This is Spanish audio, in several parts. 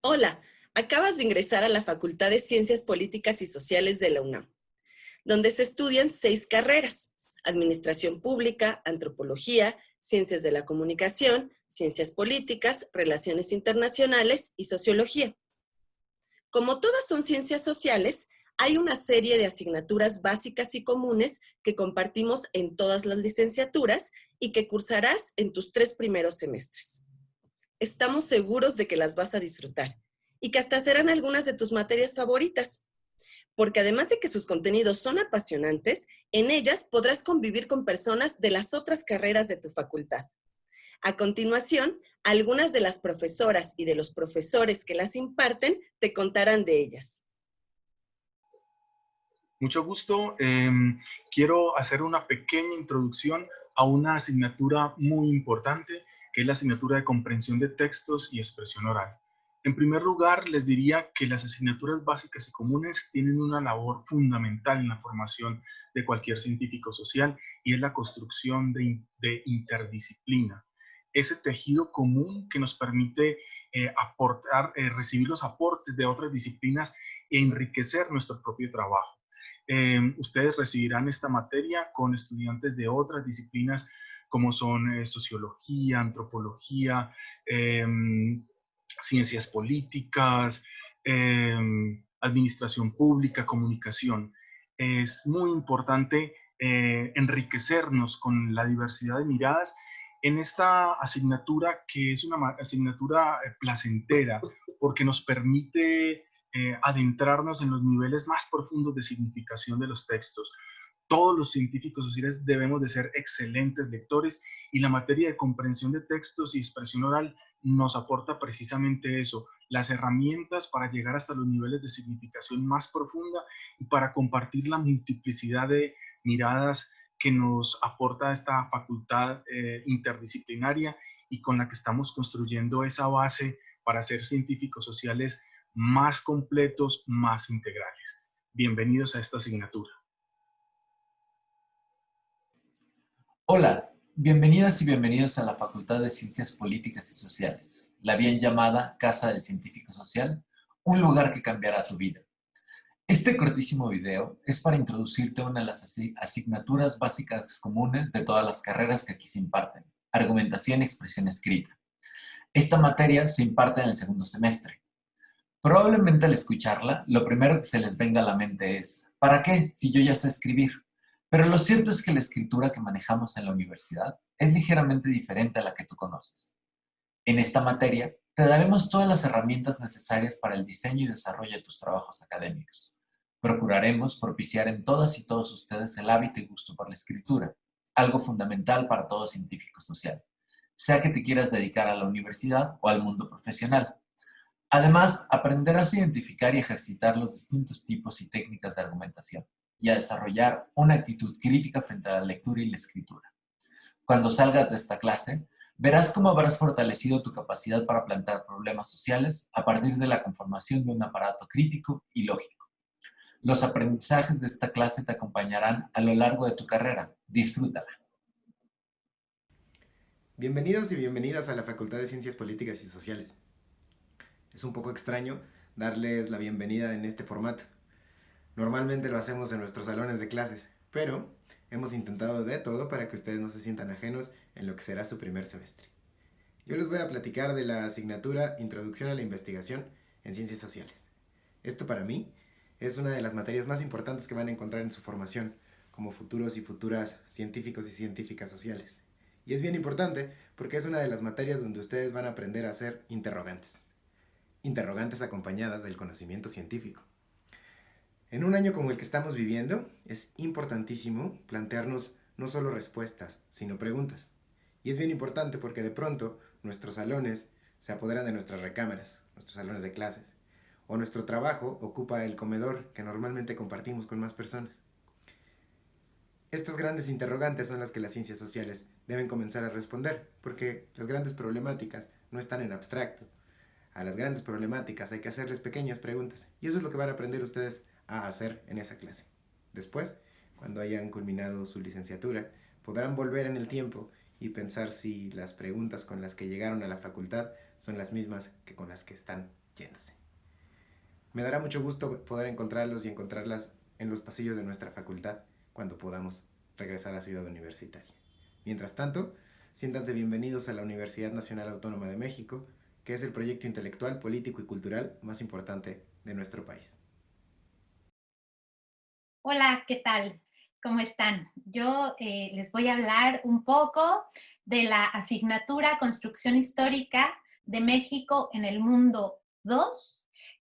Hola, acabas de ingresar a la Facultad de Ciencias Políticas y Sociales de la UNAM, donde se estudian 6 carreras: Administración Pública, Antropología, Ciencias de la Comunicación, Ciencias Políticas, Relaciones Internacionales y Sociología. Como todas son ciencias sociales, hay una serie de asignaturas básicas y comunes que compartimos en todas las licenciaturas y que cursarás en tus 3 primeros semestres. Estamos seguros de que las vas a disfrutar y que hasta serán algunas de tus materias favoritas, porque además de que sus contenidos son apasionantes, en ellas podrás convivir con personas de las otras carreras de tu facultad. A continuación, algunas de las profesoras y de los profesores que las imparten te contarán de ellas. Mucho gusto. Quiero hacer una pequeña introducción a una asignatura muy importante, que es la asignatura de comprensión de textos y expresión oral. En primer lugar, les diría que las asignaturas básicas y comunes tienen una labor fundamental en la formación de cualquier científico social, y es la construcción de interdisciplina. Ese tejido común que nos permite recibir los aportes de otras disciplinas e enriquecer nuestro propio trabajo. Ustedes recibirán esta materia con estudiantes de otras disciplinas como son sociología, antropología, ciencias políticas, administración pública, comunicación. Es muy importante enriquecernos con la diversidad de miradas en esta asignatura, que es una asignatura placentera porque nos permite adentrarnos en los niveles más profundos de significación de los textos. Todos los científicos sociales debemos de ser excelentes lectores, y la materia de comprensión de textos y expresión oral nos aporta precisamente eso, las herramientas para llegar hasta los niveles de significación más profunda y para compartir la multiplicidad de miradas que nos aporta esta facultad interdisciplinaria, y con la que estamos construyendo esa base para ser científicos sociales más completos, más integrales. Bienvenidos a esta asignatura. Hola, bienvenidas y bienvenidos a la Facultad de Ciencias Políticas y Sociales, la bien llamada Casa del Científico Social, un lugar que cambiará tu vida. Este cortísimo video es para introducirte a una de las asignaturas básicas comunes de todas las carreras que aquí se imparten: argumentación y expresión escrita. Esta materia se imparte en el segundo semestre. Probablemente al escucharla, lo primero que se les venga a la mente es: ¿para qué si yo ya sé escribir? Pero lo cierto es que la escritura que manejamos en la universidad es ligeramente diferente a la que tú conoces. En esta materia, te daremos todas las herramientas necesarias para el diseño y desarrollo de tus trabajos académicos. Procuraremos propiciar en todas y todos ustedes el hábito y gusto por la escritura, algo fundamental para todo científico social, sea que te quieras dedicar a la universidad o al mundo profesional. Además, aprenderás a identificar y ejercitar los distintos tipos y técnicas de argumentación, y a desarrollar una actitud crítica frente a la lectura y la escritura. Cuando salgas de esta clase, verás cómo habrás fortalecido tu capacidad para plantear problemas sociales a partir de la conformación de un aparato crítico y lógico. Los aprendizajes de esta clase te acompañarán a lo largo de tu carrera. Disfrútala. Bienvenidos y bienvenidas a la Facultad de Ciencias Políticas y Sociales. Es un poco extraño darles la bienvenida en este formato. Normalmente lo hacemos en nuestros salones de clases, pero hemos intentado de todo para que ustedes no se sientan ajenos en lo que será su primer semestre. Yo les voy a platicar de la asignatura Introducción a la Investigación en Ciencias Sociales. Esto para mí es una de las materias más importantes que van a encontrar en su formación como futuros y futuras científicos y científicas sociales. Y es bien importante porque es una de las materias donde ustedes van a aprender a hacer interrogantes. Interrogantes acompañadas del conocimiento científico. En un año como el que estamos viviendo, es importantísimo plantearnos no solo respuestas, sino preguntas. Y es bien importante porque de pronto nuestros salones se apoderan de nuestras recámaras, nuestros salones de clases, o nuestro trabajo ocupa el comedor que normalmente compartimos con más personas. Estas grandes interrogantes son las que las ciencias sociales deben comenzar a responder, porque las grandes problemáticas no están en abstracto. A las grandes problemáticas hay que hacerles pequeñas preguntas, y eso es lo que van a aprender ustedes a hacer en esa clase. Después, cuando hayan culminado su licenciatura, podrán volver en el tiempo y pensar si las preguntas con las que llegaron a la facultad son las mismas que con las que están yéndose. Me dará mucho gusto poder encontrarlos y encontrarlas en los pasillos de nuestra facultad cuando podamos regresar a Ciudad Universitaria. Mientras tanto, siéntanse bienvenidos a la Universidad Nacional Autónoma de México, que es el proyecto intelectual, político y cultural más importante de nuestro país. Hola, ¿qué tal? ¿Cómo están? Yo les voy a hablar un poco de la asignatura Construcción Histórica de México en el Mundo 2,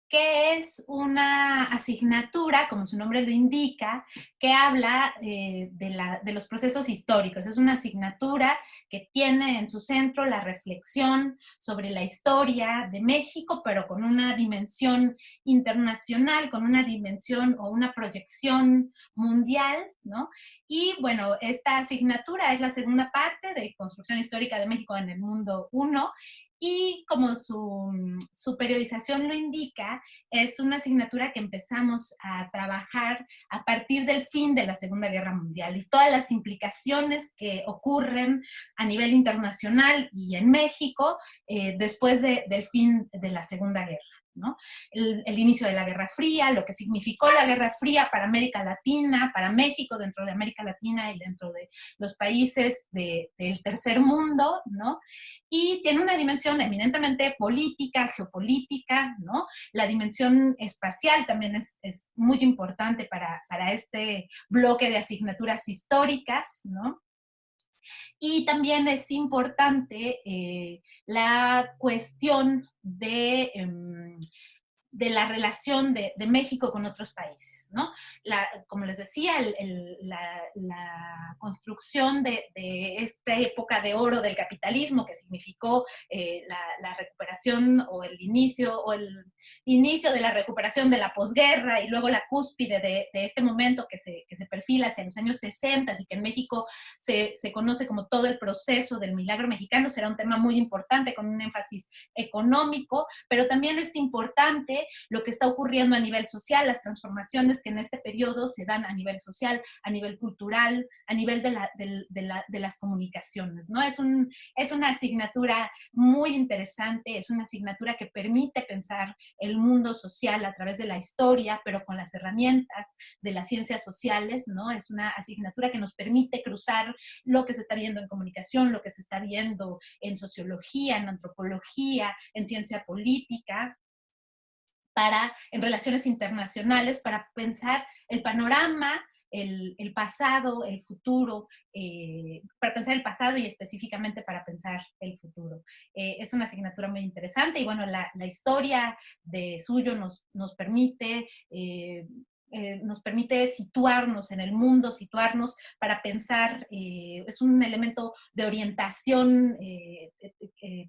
que es una asignatura, como su nombre lo indica, que habla de los procesos históricos. Es una asignatura que tiene en su centro la reflexión sobre la historia de México, pero con una dimensión internacional, con una dimensión o una proyección mundial, ¿no? Y bueno, esta asignatura es la segunda parte de Construcción Histórica de México en el Mundo 1, y como su periodización lo indica, es una asignatura que empezamos a trabajar a partir del fin de la Segunda Guerra Mundial y todas las implicaciones que ocurren a nivel internacional y en México después del fin de la Segunda Guerra, ¿no? El inicio de la Guerra Fría, lo que significó la Guerra Fría para América Latina, para México dentro de América Latina y dentro de los países del tercer mundo, ¿no? Y tiene una dimensión eminentemente política, geopolítica, ¿no? La dimensión espacial también es muy importante para este bloque de asignaturas históricas, ¿no? Y también es importante la cuestión de la relación de México con otros países, ¿no? Como les decía, la construcción de esta época de oro del capitalismo que significó la recuperación o el inicio de la recuperación de la posguerra y luego la cúspide de este momento que se perfila hacia los años 60 y que en México se conoce como todo el proceso del milagro mexicano, será un tema muy importante con un énfasis económico, pero también es importante lo que está ocurriendo a nivel social, las transformaciones que en este periodo se dan a nivel social, a nivel cultural, a nivel de las comunicaciones, ¿no? Es una asignatura muy interesante, es una asignatura que permite pensar el mundo social a través de la historia, pero con las herramientas de las ciencias sociales, ¿no? Es una asignatura que nos permite cruzar lo que se está viendo en comunicación, lo que se está viendo en sociología, en antropología, en ciencia política, en relaciones internacionales, para pensar el panorama, el pasado, el futuro, para pensar el pasado y específicamente para pensar el futuro. Es una asignatura muy interesante y bueno, la historia de Suyo nos permite situarnos en el mundo, situarnos para pensar, es un elemento de orientación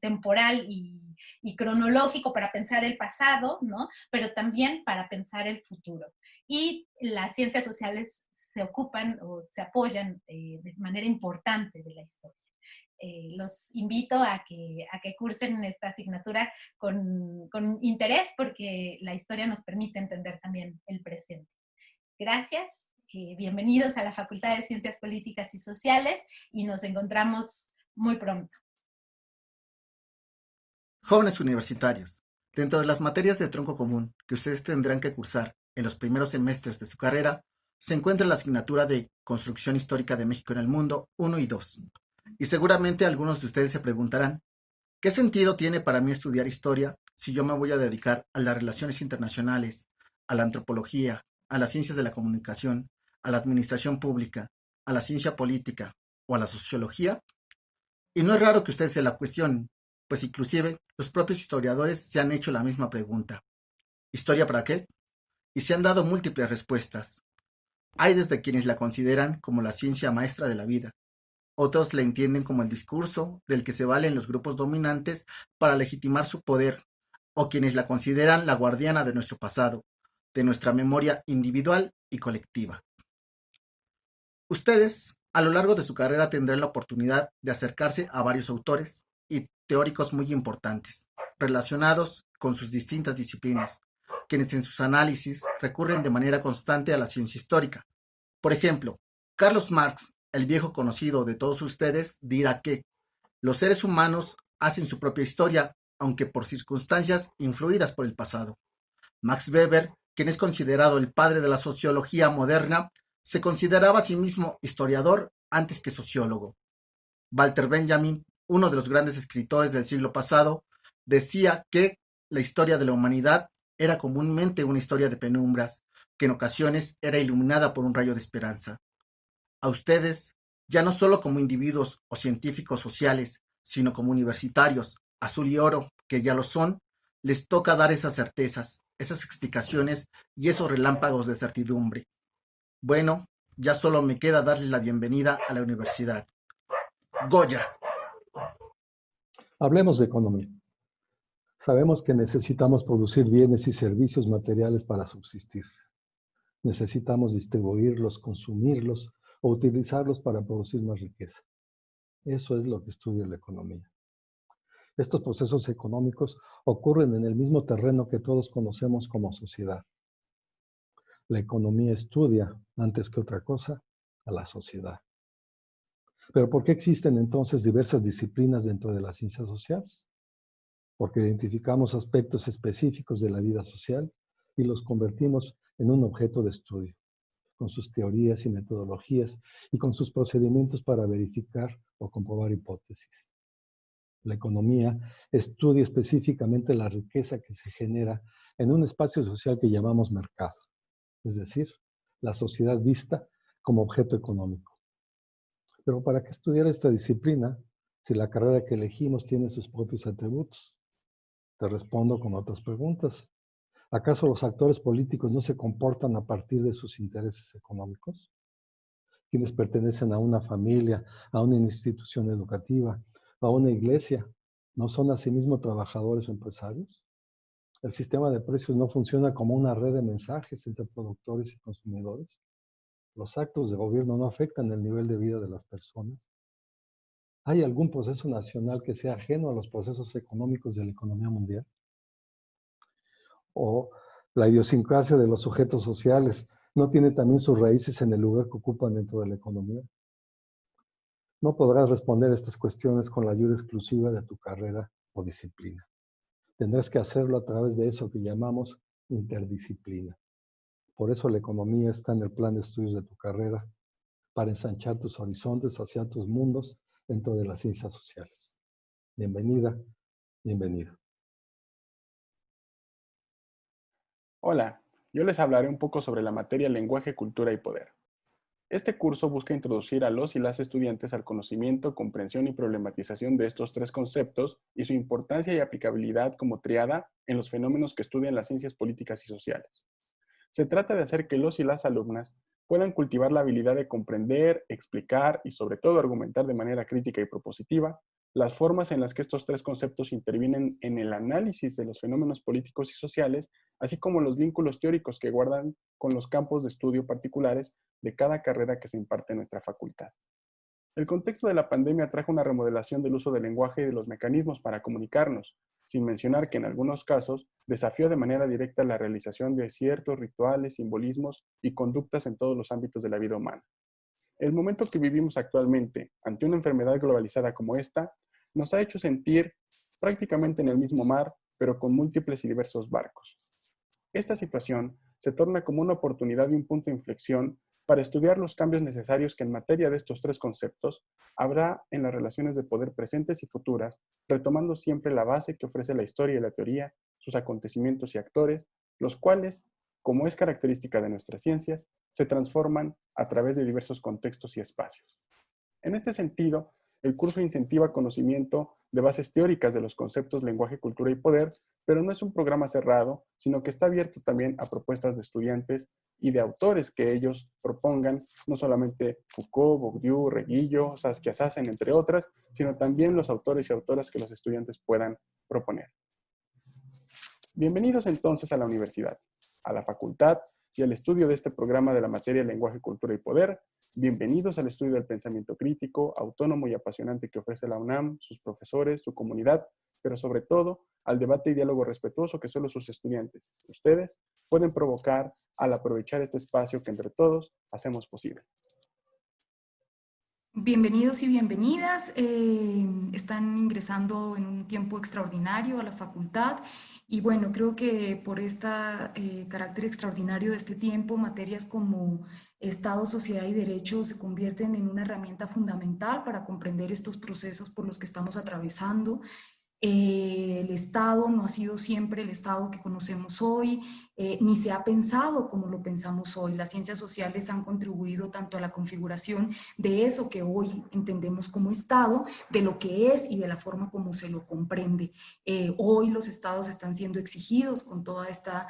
temporal y cronológico para pensar el pasado, ¿no? Pero también para pensar el futuro. Y las ciencias sociales se ocupan o se apoyan de manera importante de la historia. Los invito a que cursen esta asignatura con interés, porque la historia nos permite entender también el presente. Gracias, bienvenidos a la Facultad de Ciencias Políticas y Sociales y nos encontramos muy pronto. Jóvenes universitarios, dentro de las materias de tronco común que ustedes tendrán que cursar en los primeros semestres de su carrera, se encuentra la asignatura de Construcción Histórica de México en el Mundo 1 y 2. Y seguramente algunos de ustedes se preguntarán, ¿qué sentido tiene para mí estudiar historia si yo me voy a dedicar a las relaciones internacionales, a la antropología, a las ciencias de la comunicación, a la administración pública, a la ciencia política o a la sociología? Y no es raro que ustedes se la cuestionen, pues inclusive los propios historiadores se han hecho la misma pregunta. ¿Historia para qué? Y se han dado múltiples respuestas. Hay desde quienes la consideran como la ciencia maestra de la vida. Otros la entienden como el discurso del que se valen los grupos dominantes para legitimar su poder, o quienes la consideran la guardiana de nuestro pasado, de nuestra memoria individual y colectiva. Ustedes, a lo largo de su carrera, tendrán la oportunidad de acercarse a varios autores y teóricos muy importantes, relacionados con sus distintas disciplinas, quienes en sus análisis recurren de manera constante a la ciencia histórica. Por ejemplo, Carlos Marx, el viejo conocido de todos ustedes, dirá que los seres humanos hacen su propia historia, aunque por circunstancias influidas por el pasado. Max Weber, quien es considerado el padre de la sociología moderna, se consideraba a sí mismo historiador antes que sociólogo. Walter Benjamin, uno de los grandes escritores del siglo pasado, decía que la historia de la humanidad era comúnmente una historia de penumbras, que en ocasiones era iluminada por un rayo de esperanza. A ustedes, ya no solo como individuos o científicos sociales, sino como universitarios, azul y oro, que ya lo son, les toca dar esas certezas, esas explicaciones y esos relámpagos de certidumbre. Bueno, ya solo me queda darles la bienvenida a la universidad. Goya. Hablemos de economía. Sabemos que necesitamos producir bienes y servicios materiales para subsistir. Necesitamos distribuirlos, consumirlos o utilizarlos para producir más riqueza. Eso es lo que estudia la economía. Estos procesos económicos ocurren en el mismo terreno que todos conocemos como sociedad. La economía estudia, antes que otra cosa, a la sociedad. ¿Pero por qué existen entonces diversas disciplinas dentro de las ciencias sociales? Porque identificamos aspectos específicos de la vida social y los convertimos en un objeto de estudio, con sus teorías y metodologías y con sus procedimientos para verificar o comprobar hipótesis. La economía estudia específicamente la riqueza que se genera en un espacio social que llamamos mercado, es decir, la sociedad vista como objeto económico. Pero ¿para qué estudiar esta disciplina si la carrera que elegimos tiene sus propios atributos? Te respondo con otras preguntas. ¿Acaso los actores políticos no se comportan a partir de sus intereses económicos? Quienes pertenecen a una familia, a una institución educativa, a una iglesia, ¿no son asimismo trabajadores o empresarios? ¿El sistema de precios no funciona como una red de mensajes entre productores y consumidores? ¿Los actos de gobierno no afectan el nivel de vida de las personas? ¿Hay algún proceso nacional que sea ajeno a los procesos económicos de la economía mundial? ¿O la idiosincrasia de los sujetos sociales no tiene también sus raíces en el lugar que ocupan dentro de la economía? No podrás responder estas cuestiones con la ayuda exclusiva de tu carrera o disciplina. Tendrás que hacerlo a través de eso que llamamos interdisciplina. Por eso la economía está en el plan de estudios de tu carrera, para ensanchar tus horizontes hacia tus mundos dentro de las ciencias sociales. Bienvenida, bienvenido. Hola, yo les hablaré un poco sobre la materia lenguaje, cultura y poder. Este curso busca introducir a los y las estudiantes al conocimiento, comprensión y problematización de estos tres conceptos y su importancia y aplicabilidad como triada en los fenómenos que estudian las ciencias políticas y sociales. Se trata de hacer que los y las alumnas puedan cultivar la habilidad de comprender, explicar y sobre todo argumentar de manera crítica y propositiva las formas en las que estos tres conceptos intervienen en el análisis de los fenómenos políticos y sociales, así como los vínculos teóricos que guardan con los campos de estudio particulares de cada carrera que se imparte en nuestra facultad. El contexto de la pandemia trajo una remodelación del uso del lenguaje y de los mecanismos para comunicarnos, sin mencionar que en algunos casos desafió de manera directa la realización de ciertos rituales, simbolismos y conductas en todos los ámbitos de la vida humana. El momento que vivimos actualmente, ante una enfermedad globalizada como esta, nos ha hecho sentir prácticamente en el mismo mar, pero con múltiples y diversos barcos. Esta situación se torna como una oportunidad y un punto de inflexión para estudiar los cambios necesarios que en materia de estos tres conceptos habrá en las relaciones de poder presentes y futuras, retomando siempre la base que ofrece la historia y la teoría, sus acontecimientos y actores, los cuales, como es característica de nuestras ciencias, se transforman a través de diversos contextos y espacios. En este sentido, el curso incentiva conocimiento de bases teóricas de los conceptos lenguaje, cultura y poder, pero no es un programa cerrado, sino que está abierto también a propuestas de estudiantes y de autores que ellos propongan, no solamente Foucault, Bourdieu, Reguillo, Saskia Sassen, entre otras, sino también los autores y autoras que los estudiantes puedan proponer. Bienvenidos entonces a la universidad, a la facultad y al estudio de este programa de la materia lenguaje, cultura y poder. Bienvenidos al estudio del pensamiento crítico, autónomo y apasionante que ofrece la UNAM, sus profesores, su comunidad, pero sobre todo al debate y diálogo respetuoso que solo sus estudiantes, ustedes, pueden provocar al aprovechar este espacio que entre todos hacemos posible. Bienvenidos y bienvenidas. Están ingresando en un tiempo extraordinario a la facultad y bueno, creo que por este carácter extraordinario de este tiempo, materias como Estado, Sociedad y Derecho se convierten en una herramienta fundamental para comprender estos procesos por los que estamos atravesando. El Estado no ha sido siempre el Estado que conocemos hoy, ni se ha pensado como lo pensamos hoy. Las ciencias sociales han contribuido tanto a la configuración de eso que hoy entendemos como Estado, de lo que es y de la forma como se lo comprende. Hoy los Estados están siendo exigidos con toda esta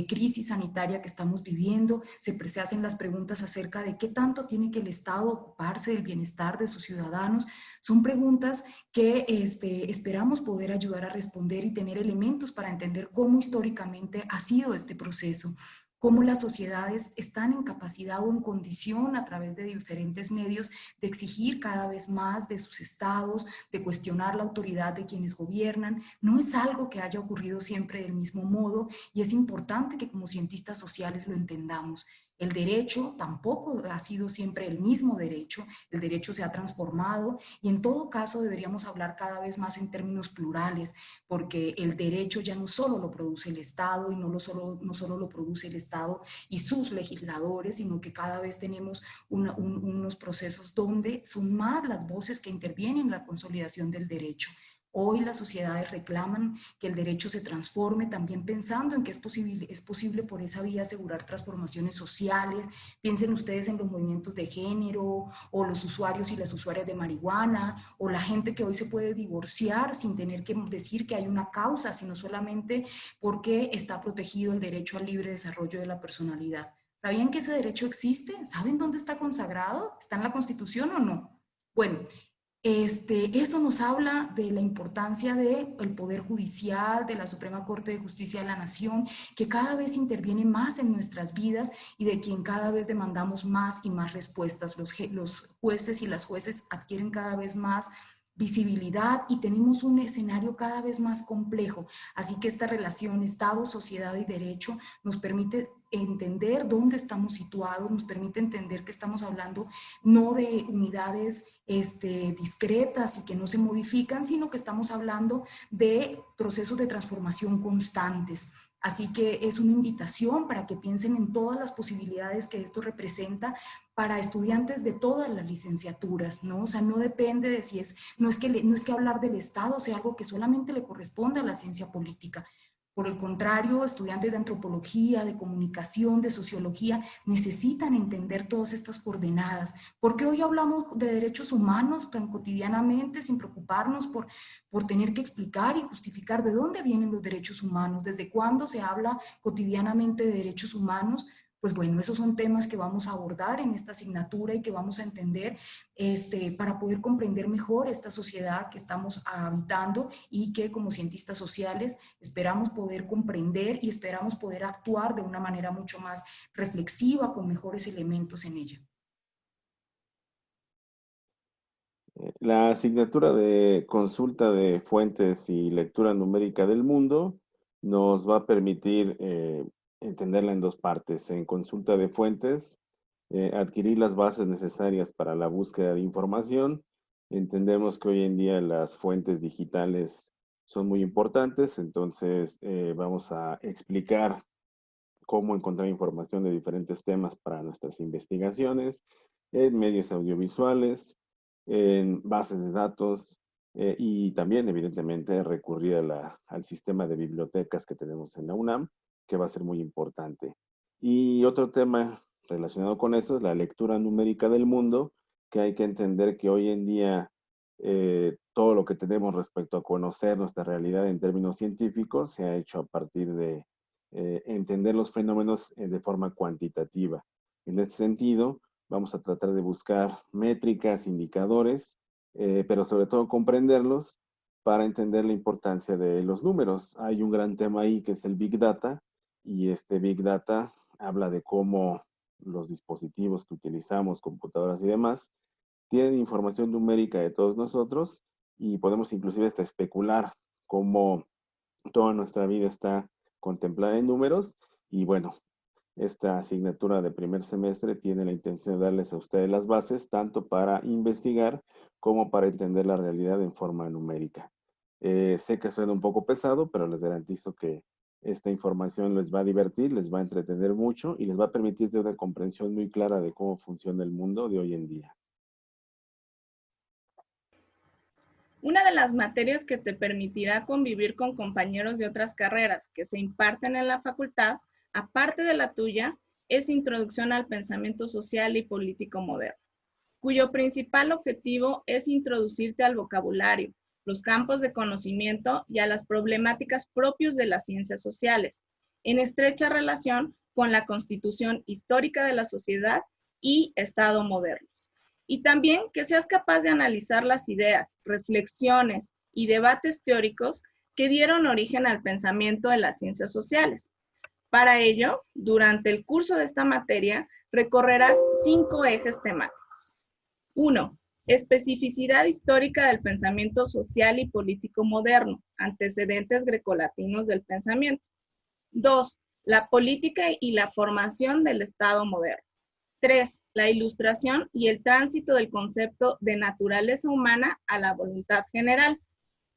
crisis sanitaria que estamos viviendo. Se hacen las preguntas acerca de qué tanto tiene que el Estado ocuparse del bienestar de sus ciudadanos. Son preguntas que esperamos poder ayudar a responder y tener elementos para entender cómo históricamente ha sido este proceso, cómo las sociedades están en capacidad o en condición a través de diferentes medios de exigir cada vez más de sus estados, de cuestionar la autoridad de quienes gobiernan. No es algo que haya ocurrido siempre del mismo modo y es importante que como cientistas sociales lo entendamos. El derecho tampoco ha sido siempre el mismo derecho, el derecho se ha transformado y en todo caso deberíamos hablar cada vez más en términos plurales, porque el derecho ya no solo lo produce el Estado y no solo lo produce el Estado y sus legisladores, sino que cada vez tenemos unos procesos donde son más las voces que intervienen en la consolidación del derecho. Hoy las sociedades reclaman que el derecho se transforme, también pensando en que es posible por esa vía asegurar transformaciones sociales. Piensen ustedes en los movimientos de género, o los usuarios y las usuarias de marihuana, o la gente que hoy se puede divorciar sin tener que decir que hay una causa, sino solamente porque está protegido el derecho al libre desarrollo de la personalidad. ¿Sabían que ese derecho existe? ¿Saben dónde está consagrado? ¿Está en la Constitución o no? Bueno, eso nos habla de la importancia del Poder Judicial, de la Suprema Corte de Justicia de la Nación, que cada vez interviene más en nuestras vidas y de quien cada vez demandamos más y más respuestas. Los jueces y las jueces adquieren cada vez más visibilidad y tenemos un escenario cada vez más complejo. Así que esta relación Estado, sociedad y derecho nos permite entender dónde estamos situados, nos permite entender que estamos hablando no de unidades discretas y que no se modifican, sino que estamos hablando de procesos de transformación constantes. Así que es una invitación para que piensen en todas las posibilidades que esto representa para estudiantes de todas las licenciaturas, ¿no? O sea, no depende de si no es que hablar del Estado sea algo que solamente le corresponde a la ciencia política. Por el contrario, estudiantes de antropología, de comunicación, de sociología, necesitan entender todas estas coordenadas. ¿Por qué hoy hablamos de derechos humanos tan cotidianamente sin preocuparnos por tener que explicar y justificar de dónde vienen los derechos humanos? ¿Desde cuándo se habla cotidianamente de derechos humanos? Pues bueno, esos son temas que vamos a abordar en esta asignatura y que vamos a entender para poder comprender mejor esta sociedad que estamos habitando y que como cientistas sociales esperamos poder comprender y esperamos poder actuar de una manera mucho más reflexiva, con mejores elementos en ella. La asignatura de consulta de fuentes y lectura numérica del mundo nos va a permitir entenderla en dos partes. En consulta de fuentes, adquirir las bases necesarias para la búsqueda de información. Entendemos que hoy en día las fuentes digitales son muy importantes, entonces vamos a explicar cómo encontrar información de diferentes temas para nuestras investigaciones en medios audiovisuales, en bases de datos y también, evidentemente, recurrir al sistema de bibliotecas que tenemos en la UNAM, que va a ser muy importante. Y otro tema relacionado con eso es la lectura numérica del mundo, que hay que entender que hoy en día todo lo que tenemos respecto a conocer nuestra realidad en términos científicos se ha hecho a partir de entender los fenómenos de forma cuantitativa. En este sentido, vamos a tratar de buscar métricas, indicadores, pero sobre todo comprenderlos para entender la importancia de los números. Hay un gran tema ahí que es el Big Data, y este Big Data habla de cómo los dispositivos que utilizamos, computadoras y demás, tienen información numérica de todos nosotros y podemos inclusive hasta especular cómo toda nuestra vida está contemplada en números y bueno, Esta asignatura de primer semestre tiene la intención de darles a ustedes las bases tanto para investigar como para entender la realidad en forma numérica. Sé que suena un poco pesado, pero les garantizo que esta información les va a divertir, les va a entretener mucho y les va a permitir tener una comprensión muy clara de cómo funciona el mundo de hoy en día. Una de las materias que te permitirá convivir con compañeros de otras carreras que se imparten en la facultad, aparte de la tuya, es Introducción al Pensamiento Social y Político Moderno, cuyo principal objetivo es introducirte al vocabulario, los campos de conocimiento y a las problemáticas propios de las ciencias sociales, en estrecha relación con la constitución histórica de la sociedad y Estado modernos. Y también que seas capaz de analizar las ideas, reflexiones y debates teóricos que dieron origen al pensamiento de las ciencias sociales. Para ello, durante el curso de esta materia, recorrerás 5 ejes temáticos. 1. Especificidad histórica del pensamiento social y político moderno, antecedentes grecolatinos del pensamiento. 2. La política y la formación del Estado moderno. 3. La ilustración y el tránsito del concepto de naturaleza humana a la voluntad general.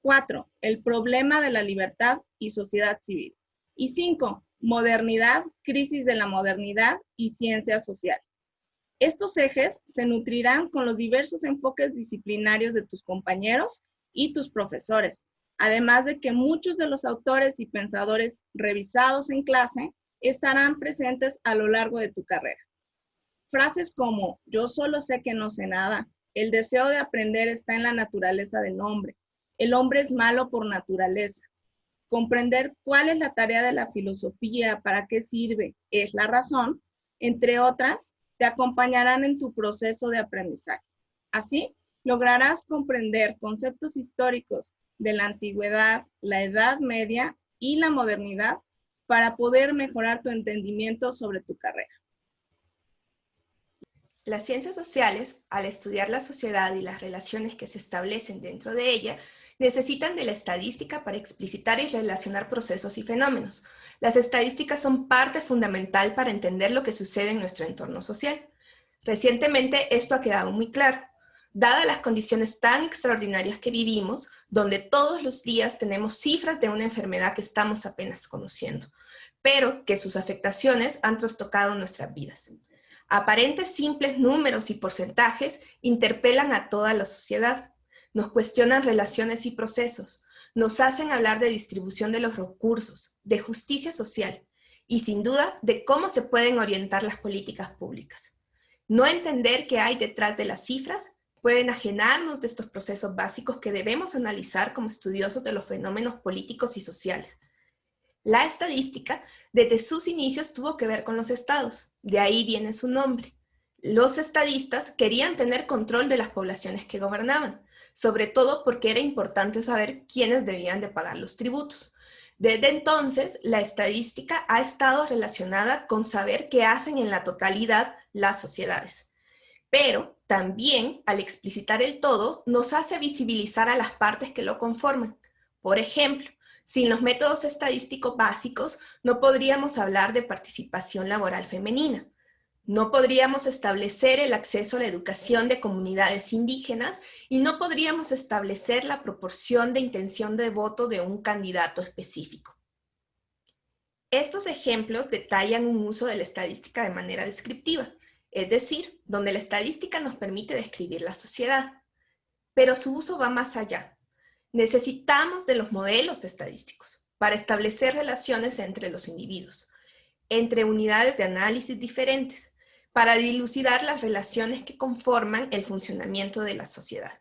4. El problema de la libertad y sociedad civil. Y 5. Modernidad, crisis de la modernidad y ciencia social. Estos ejes se nutrirán con los diversos enfoques disciplinarios de tus compañeros y tus profesores, además de que muchos de los autores y pensadores revisados en clase estarán presentes a lo largo de tu carrera. Frases como, yo solo sé que no sé nada, el deseo de aprender está en la naturaleza del hombre, el hombre es malo por naturaleza, comprender cuál es la tarea de la filosofía, para qué sirve, es la razón, entre otras, te acompañarán en tu proceso de aprendizaje. Así, lograrás comprender conceptos históricos de la antigüedad, la Edad Media y la modernidad para poder mejorar tu entendimiento sobre tu carrera. Las ciencias sociales, al estudiar la sociedad y las relaciones que se establecen dentro de ella, necesitan de la estadística para explicitar y relacionar procesos y fenómenos. Las estadísticas son parte fundamental para entender lo que sucede en nuestro entorno social. Recientemente esto ha quedado muy claro. Dadas las condiciones tan extraordinarias que vivimos, donde todos los días tenemos cifras de una enfermedad que estamos apenas conociendo, pero que sus afectaciones han trastocado nuestras vidas. Aparentes simples números y porcentajes interpelan a toda la sociedad, nos cuestionan relaciones y procesos, nos hacen hablar de distribución de los recursos, de justicia social y sin duda de cómo se pueden orientar las políticas públicas. No entender qué hay detrás de las cifras puede enajenarnos de estos procesos básicos que debemos analizar como estudiosos de los fenómenos políticos y sociales. La estadística, desde sus inicios, tuvo que ver con los estados, de ahí viene su nombre. Los estadistas querían tener control de las poblaciones que gobernaban, sobre todo porque era importante saber quiénes debían de pagar los tributos. Desde entonces, la estadística ha estado relacionada con saber qué hacen en la totalidad las sociedades. Pero también, al explicitar el todo, nos hace visibilizar a las partes que lo conforman. Por ejemplo, sin los métodos estadísticos básicos, no podríamos hablar de participación laboral femenina. No podríamos establecer el acceso a la educación de comunidades indígenas y no podríamos establecer la proporción de intención de voto de un candidato específico. Estos ejemplos detallan un uso de la estadística de manera descriptiva, es decir, donde la estadística nos permite describir la sociedad. Pero su uso va más allá. Necesitamos de los modelos estadísticos para establecer relaciones entre los individuos, entre unidades de análisis diferentes, para dilucidar las relaciones que conforman el funcionamiento de la sociedad.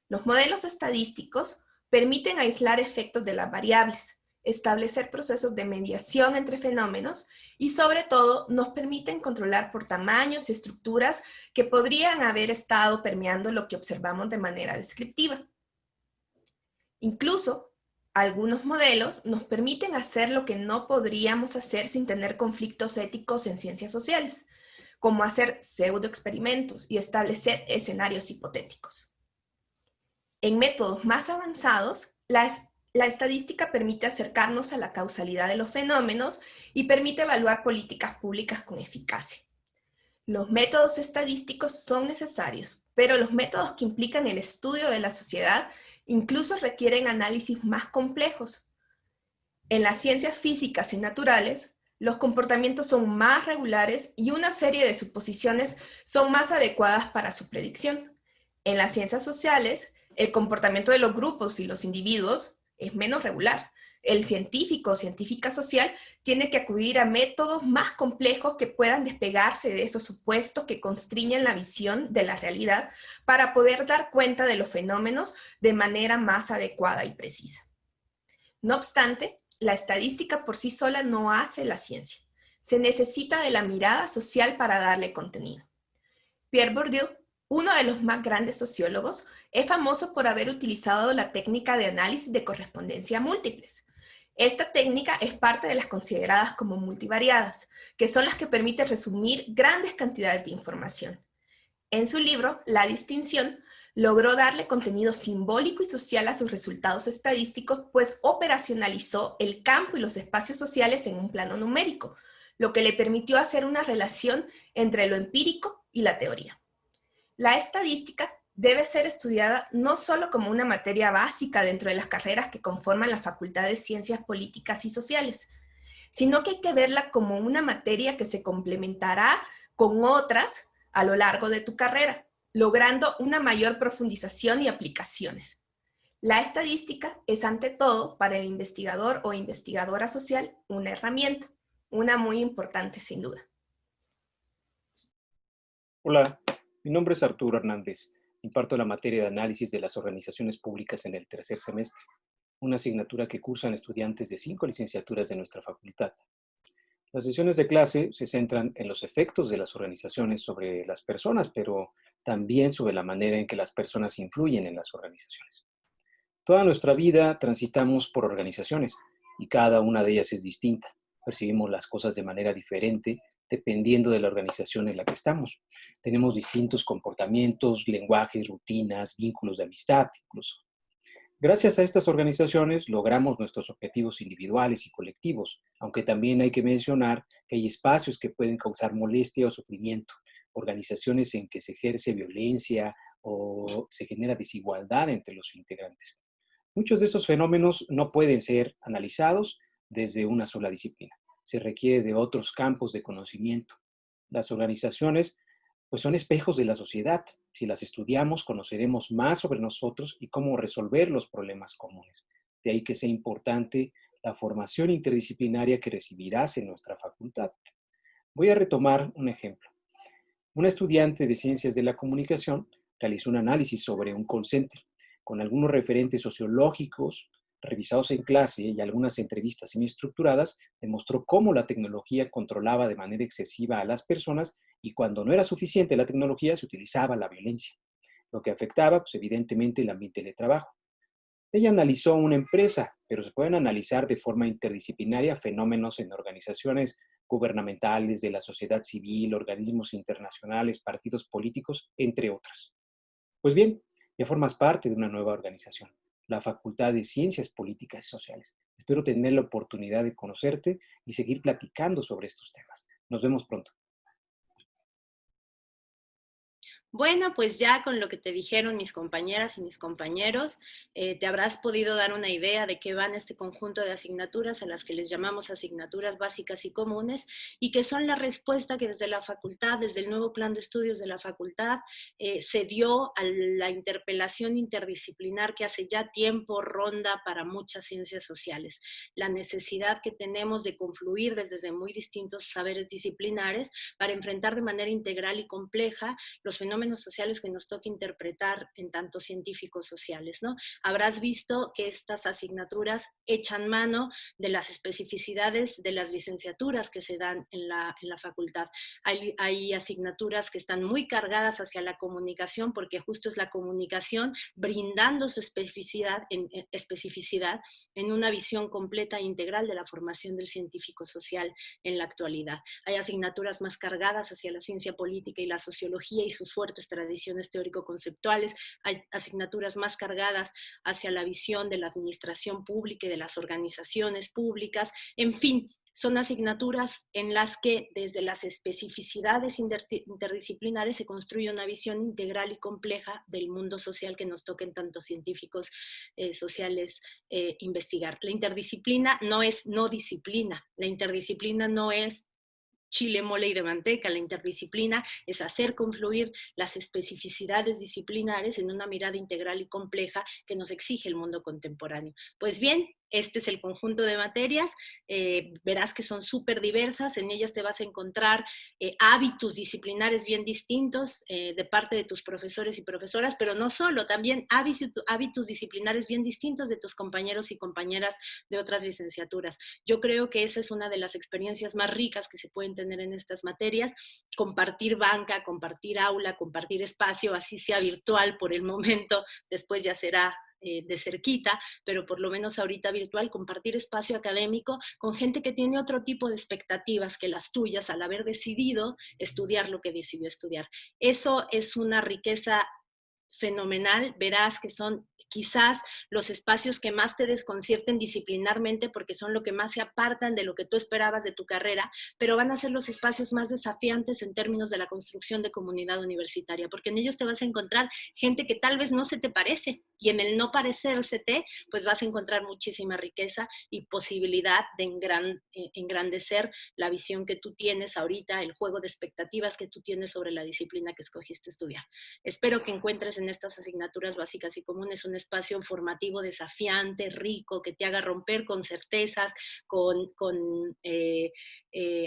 Los modelos estadísticos permiten aislar efectos de las variables, establecer procesos de mediación entre fenómenos y sobre todo nos permiten controlar por tamaños y estructuras que podrían haber estado permeando lo que observamos de manera descriptiva. Incluso, algunos modelos nos permiten hacer lo que no podríamos hacer sin tener conflictos éticos en ciencias sociales, como hacer pseudoexperimentos y establecer escenarios hipotéticos. En métodos más avanzados, La estadística permite acercarnos a la causalidad de los fenómenos y permite evaluar políticas públicas con eficacia. Los métodos estadísticos son necesarios, pero los métodos que implican el estudio de la sociedad incluso requieren análisis más complejos. En las ciencias físicas y naturales, los comportamientos son más regulares y una serie de suposiciones son más adecuadas para su predicción. En las ciencias sociales, el comportamiento de los grupos y los individuos es menos regular. El científico o científica social tiene que acudir a métodos más complejos que puedan despegarse de esos supuestos que constriñen la visión de la realidad para poder dar cuenta de los fenómenos de manera más adecuada y precisa. No obstante, la estadística por sí sola no hace la ciencia. Se necesita de la mirada social para darle contenido. Pierre Bourdieu, uno de los más grandes sociólogos, es famoso por haber utilizado la técnica de análisis de correspondencia múltiples. Esta técnica es parte de las consideradas como multivariadas, que son las que permiten resumir grandes cantidades de información. En su libro, La distinción, logró darle contenido simbólico y social a sus resultados estadísticos, pues operacionalizó el campo y los espacios sociales en un plano numérico, lo que le permitió hacer una relación entre lo empírico y la teoría. La estadística debe ser estudiada no solo como una materia básica dentro de las carreras que conforman la Facultad de Ciencias Políticas y Sociales, sino que hay que verla como una materia que se complementará con otras a lo largo de tu carrera, logrando una mayor profundización y aplicaciones. La estadística es ante todo para el investigador o investigadora social una herramienta, una muy importante sin duda. Hola, mi nombre es Arturo Hernández. Imparto la materia de análisis de las organizaciones públicas en el tercer semestre, una asignatura que cursan estudiantes de 5 licenciaturas de nuestra facultad. Las sesiones de clase se centran en los efectos de las organizaciones sobre las personas, pero también sobre la manera en que las personas influyen en las organizaciones. Toda nuestra vida transitamos por organizaciones y cada una de ellas es distinta. Percibimos las cosas de manera diferente dependiendo de la organización en la que estamos. Tenemos distintos comportamientos, lenguajes, rutinas, vínculos de amistad incluso. Gracias a estas organizaciones logramos nuestros objetivos individuales y colectivos, aunque también hay que mencionar que hay espacios que pueden causar molestia o sufrimiento, organizaciones en que se ejerce violencia o se genera desigualdad entre los integrantes. Muchos de estos fenómenos no pueden ser analizados desde una sola disciplina. Se requiere de otros campos de conocimiento. Las organizaciones pues son espejos de la sociedad. Si las estudiamos, conoceremos más sobre nosotros y cómo resolver los problemas comunes. De ahí que sea importante la formación interdisciplinaria que recibirás en nuestra facultad. Voy a retomar un ejemplo. Una estudiante de Ciencias de la Comunicación realizó un análisis sobre un call center, con algunos referentes sociológicos revisados en clase y algunas entrevistas semi-estructuradas, demostró cómo la tecnología controlaba de manera excesiva a las personas y cuando no era suficiente la tecnología se utilizaba la violencia, lo que afectaba, pues, evidentemente, el ambiente de trabajo. Ella analizó una empresa, pero se pueden analizar de forma interdisciplinaria fenómenos en organizaciones gubernamentales, de la sociedad civil, organismos internacionales, partidos políticos, entre otras. Pues bien, ya formas parte de una nueva organización, la Facultad de Ciencias Políticas y Sociales. Espero tener la oportunidad de conocerte y seguir platicando sobre estos temas. Nos vemos pronto. Bueno, pues ya con lo que te dijeron mis compañeras y mis compañeros, te habrás podido dar una idea de qué van este conjunto de asignaturas a las que les llamamos asignaturas básicas y comunes y que son la respuesta que desde la facultad, desde el nuevo plan de estudios de la facultad, se dio a la interpelación interdisciplinar que hace ya tiempo ronda para muchas ciencias sociales. La necesidad que tenemos de confluir desde muy distintos saberes disciplinares para enfrentar de manera integral y compleja los fenómenos sociales que nos toca interpretar en tanto científicos sociales, ¿no? Habrás visto que estas asignaturas echan mano de las especificidades de las licenciaturas que se dan en la facultad. Hay asignaturas que están muy cargadas hacia la comunicación porque justo es la comunicación brindando su especificidad en una visión completa e integral de la formación del científico social en la actualidad. Hay asignaturas más cargadas hacia la ciencia política y la sociología y sus fuerzas fuertes tradiciones teórico-conceptuales, hay asignaturas más cargadas hacia la visión de la administración pública y de las organizaciones públicas, en fin, son asignaturas en las que desde las especificidades interdisciplinares se construye una visión integral y compleja del mundo social que nos toquen tanto científicos sociales investigar. La interdisciplina no es no disciplina, la interdisciplina no es chile, mole y de manteca. La interdisciplina es hacer confluir las especificidades disciplinares en una mirada integral y compleja que nos exige el mundo contemporáneo. Pues bien, este es el conjunto de materias, verás que son súper diversas, en ellas te vas a encontrar hábitos disciplinares bien distintos de parte de tus profesores y profesoras, pero no solo, también hábitos disciplinares bien distintos de tus compañeros y compañeras de otras licenciaturas. Yo creo que esa es una de las experiencias más ricas que se pueden tener en estas materias, compartir banca, compartir aula, compartir espacio, así sea virtual por el momento, después ya será de cerquita, pero por lo menos ahorita virtual, compartir espacio académico con gente que tiene otro tipo de expectativas que las tuyas al haber decidido estudiar lo que decidió estudiar. Eso es una riqueza fenomenal, verás que son quizás los espacios que más te desconcierten disciplinarmente porque son lo que más se apartan de lo que tú esperabas de tu carrera, pero van a ser los espacios más desafiantes en términos de la construcción de comunidad universitaria, porque en ellos te vas a encontrar gente que tal vez no se te parece, y en el no parecérsete, pues vas a encontrar muchísima riqueza y posibilidad de engrandecer la visión que tú tienes ahorita, el juego de expectativas que tú tienes sobre la disciplina que escogiste estudiar. Espero que encuentres en estas asignaturas básicas y comunes un espacio formativo desafiante, rico, que te haga romper con certezas, con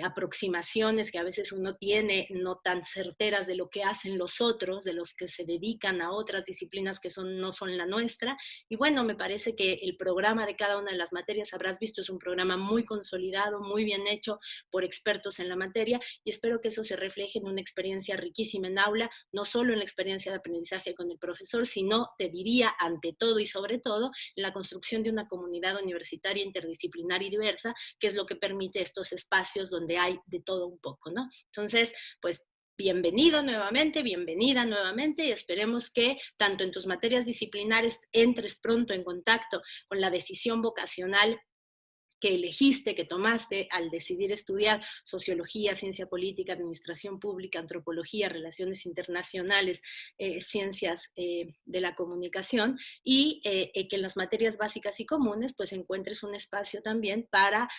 aproximaciones que a veces uno tiene no tan certeras de lo que hacen los otros, de los que se dedican a otras disciplinas que no son la nuestra. Y bueno, me parece que el programa de cada una de las materias, habrás visto, es un programa muy consolidado, muy bien hecho por expertos en la materia, y espero que eso se refleje en una experiencia riquísima en aula, no solo en la experiencia de aprendizaje con el profesor, sino, te diría, ante todo y sobre todo, en la construcción de una comunidad universitaria interdisciplinar y diversa, que es lo que permite estos espacios donde hay de todo un poco, ¿no? Entonces, pues, bienvenido nuevamente, bienvenida nuevamente, y esperemos que tanto en tus materias disciplinares entres pronto en contacto con la decisión vocacional que elegiste, que tomaste al decidir estudiar sociología, ciencia política, administración pública, antropología, relaciones internacionales, ciencias de la comunicación, y que en las materias básicas y comunes pues encuentres un espacio también para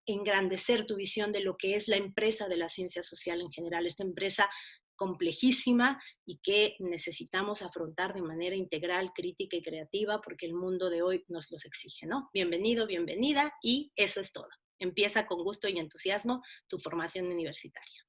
engrandecer tu visión de lo que es la empresa de la ciencia social en general, esta empresa complejísima y que necesitamos afrontar de manera integral, crítica y creativa, porque el mundo de hoy nos los exige, ¿no? Bienvenido, bienvenida, y eso es todo. Empieza con gusto y entusiasmo tu formación universitaria.